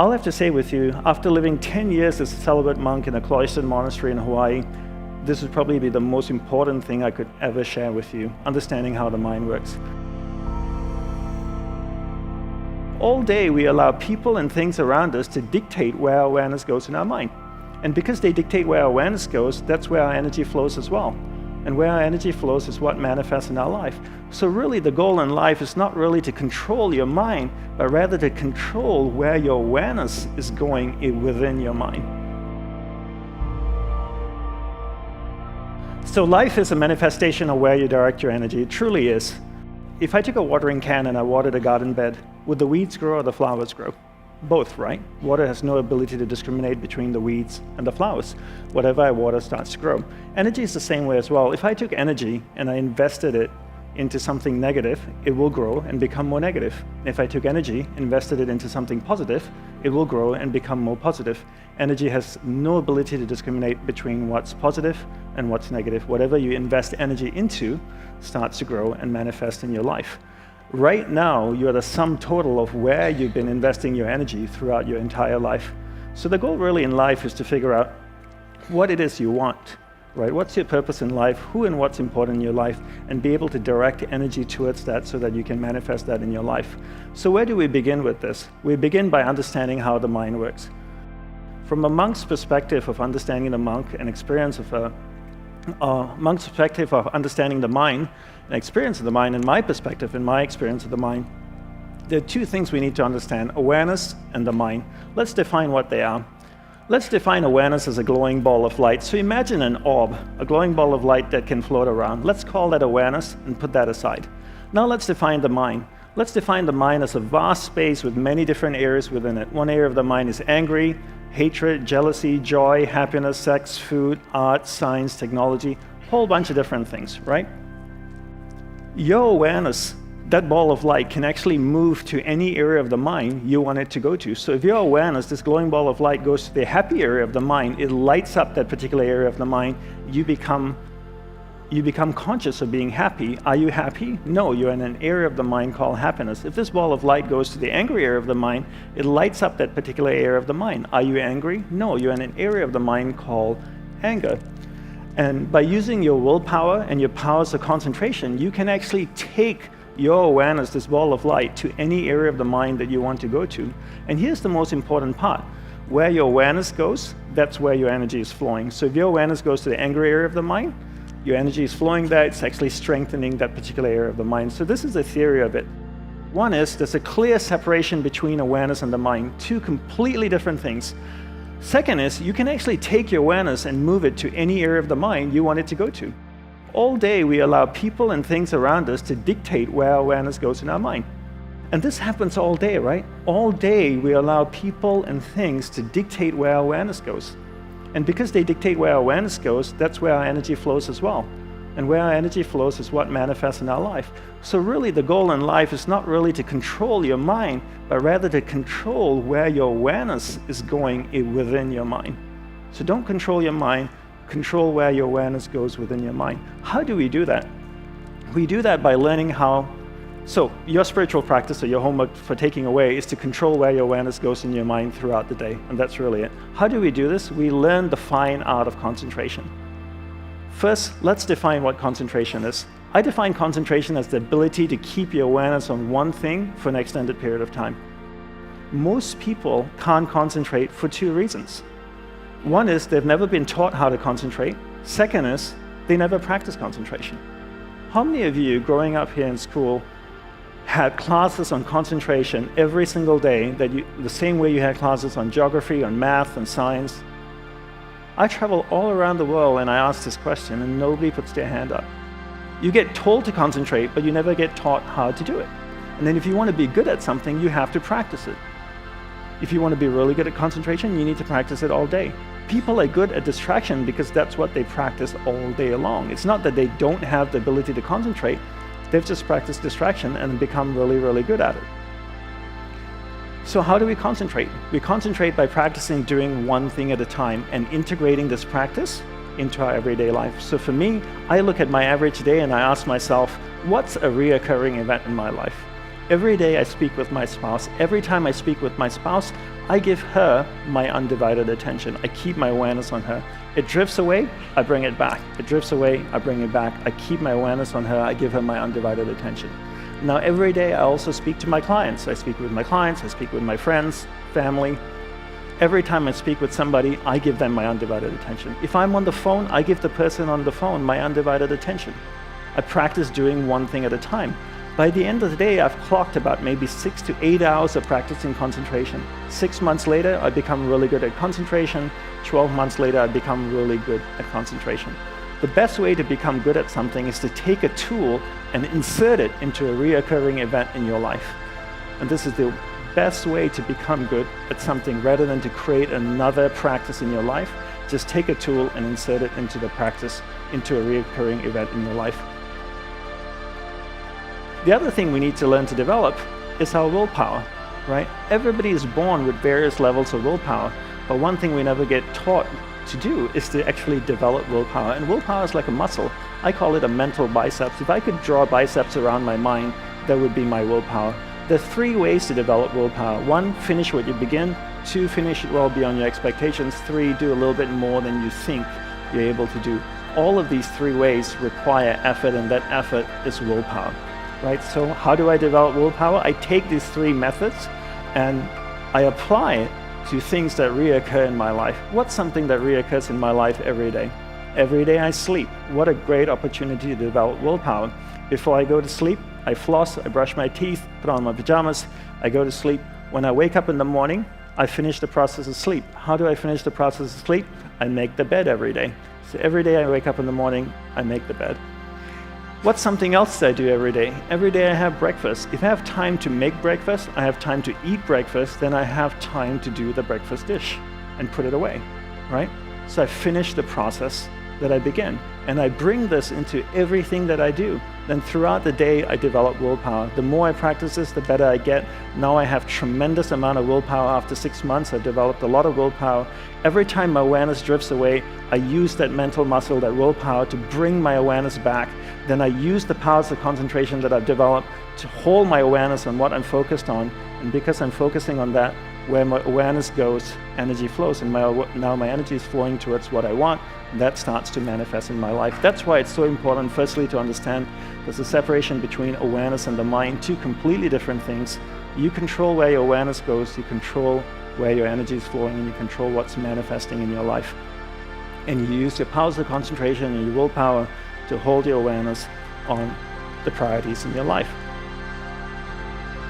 I'll have to say with you, after living 10 years as a celibate monk in a cloistered monastery in Hawaii, this would probably be the most important thing I could ever share with you, understanding how the mind works. All day we allow people and things around us to dictate where our awareness goes in our mind. And because they dictate where our awareness goes, that's where our energy flows as well. And where our energy flows is what manifests in our life. So really the goal in life is not really to control your mind, but rather to control where your awareness is going within your mind. So life is a manifestation of where you direct your energy. It truly is. If I took a watering can and I watered a garden bed, would the weeds grow or the flowers grow? Both, right? Water has no ability to discriminate between the weeds and the flowers. Whatever I water starts to grow. Energy is the same way as well. If I took energy and I invested it into something negative, it will grow and become more negative. If I took energy, invested it into something positive, it will grow and become more positive. Energy has no ability to discriminate between what's positive and what's negative. Whatever you invest energy into starts to grow and manifest in your life. Right now, you're the sum total of where you've been investing your energy throughout your entire life. So the goal really in life is to figure out what it is you want, right? What's your purpose in life, who and what's important in your life, and be able to direct energy towards that so that you can manifest that in your life. So where do we begin with this? We begin by understanding how the mind works. From a monk's perspective of understanding the monk and experience of a monk's perspective of understanding the mind and experience of the mind, and my perspective and my experience of the mind, there are two things we need to understand: awareness and the mind. Let's define what they are. Let's define awareness as a glowing ball of light. So imagine an orb, a glowing ball of light that can float around. Let's call that awareness and put that aside. Now let's define the mind. Let's define the mind as a vast space with many different areas within it. One area of the mind is angry, hatred, jealousy, joy, happiness, sex, food, art, science, technology, a whole bunch of different things, right? Your awareness, that ball of light, can actually move to any area of the mind you want it to go to. So if your awareness, this glowing ball of light, goes to the happy area of the mind, it lights up that particular area of the mind. You become conscious of being happy. Are you happy? No, you're in an area of the mind called happiness. If this ball of light goes to the angry area of the mind, it lights up that particular area of the mind. Are you angry? No, you're in an area of the mind called anger. And by using your willpower and your powers of concentration, you can actually take your awareness, this ball of light, to any area of the mind that you want to go to. And here's the most important part. Where your awareness goes, that's where your energy is flowing. So if your awareness goes to the angry area of the mind, your energy is flowing there, it's actually strengthening that particular area of the mind. So this is the theory of it. One is there's a clear separation between awareness and the mind, two completely different things. Second is you can actually take your awareness and move it to any area of the mind you want it to go to. All day we allow people and things around us to dictate where our awareness goes in our mind. And this happens all day, right? All day we allow people and things to dictate where our awareness goes. And because they dictate where our awareness goes, that's where our energy flows as well. And where our energy flows is what manifests in our life. So really the goal in life is not really to control your mind, but rather to control where your awareness is going within your mind. So don't control your mind, control where your awareness goes within your mind. How do we do that? We do that by learning how. So your spiritual practice or your homework for taking away is to control where your awareness goes in your mind throughout the day, and that's really it. How do we do this? We learn the fine art of concentration. First, let's define what concentration is. I define concentration as the ability to keep your awareness on one thing for an extended period of time. Most people can't concentrate for two reasons. One is they've never been taught how to concentrate. Second is they never practice concentration. How many of you growing up here in school had classes on concentration every single day, the same way you had classes on geography, on math, and science? I travel all around the world and I ask this question and nobody puts their hand up. You get told to concentrate, but you never get taught how to do it. And then if you want to be good at something, you have to practice it. If you want to be really good at concentration, you need to practice it all day. People are good at distraction because that's what they practice all day long. It's not that they don't have the ability to concentrate, they've just practiced distraction and become really, really good at it. So how do we concentrate? We concentrate by practicing doing one thing at a time and integrating this practice into our everyday life. So for me, I look at my average day and I ask myself, what's a reoccurring event in my life? Every day I speak with my spouse. Every time I speak with my spouse, I give her my undivided attention. I keep my awareness on her. It drifts away, I bring it back. It drifts away, I bring it back. I keep my awareness on her. I give her my undivided attention. Now, every day I also speak to my clients. I speak with my clients, I speak with my friends, family. Every time I speak with somebody, I give them my undivided attention. If I'm on the phone, I give the person on the phone my undivided attention. I practice doing one thing at a time. By the end of the day, I've clocked about maybe 6 to 8 hours of practicing concentration. 6 months later, I become really good at concentration. 12 months later, I become really good at concentration. The best way to become good at something is to take a tool and insert it into a reoccurring event in your life. And this is the best way to become good at something rather than to create another practice in your life. Just take a tool and insert it into the practice, into a reoccurring event in your life. The other thing we need to learn to develop is our willpower, right? Everybody is born with various levels of willpower, but one thing we never get taught to do is to actually develop willpower. And willpower is like a muscle. I call it a mental biceps. If I could draw biceps around my mind, that would be my willpower. There are 3 ways to develop willpower. 1, finish what you begin. 2, finish it well beyond your expectations. 3, do a little bit more than you think you're able to do. All of these 3 ways require effort, and that effort is willpower. Right? So how do I develop willpower? I take these 3 methods and I apply it to things that reoccur in my life. What's something that reoccurs in my life every day? Every day I sleep. What a great opportunity to develop willpower. Before I go to sleep, I floss, I brush my teeth, put on my pajamas, I go to sleep. When I wake up in the morning, I finish the process of sleep. How do I finish the process of sleep? I make the bed every day. So every day I wake up in the morning, I make the bed. What's something else that I do every day? Every day I have breakfast. If I have time to make breakfast, I have time to eat breakfast, then I have time to do the breakfast dish and put it away, right? So I finish the process that I begin. And I bring this into everything that I do. Then throughout the day, I develop willpower. The more I practice this, the better I get. Now I have tremendous amount of willpower. After 6 months, I've developed a lot of willpower. Every time my awareness drifts away, I use that mental muscle, that willpower, to bring my awareness back. Then I use the powers of concentration that I've developed to hold my awareness on what I'm focused on. And because I'm focusing on that, where my awareness goes, energy flows, and now my energy is flowing towards what I want. That starts to manifest in my life. That's why it's so important, firstly, to understand there's a separation between awareness and the mind, 2 completely different things. You control where your awareness goes, you control where your energy is flowing, and you control what's manifesting in your life. And you use your powers of concentration and your willpower to hold your awareness on the priorities in your life.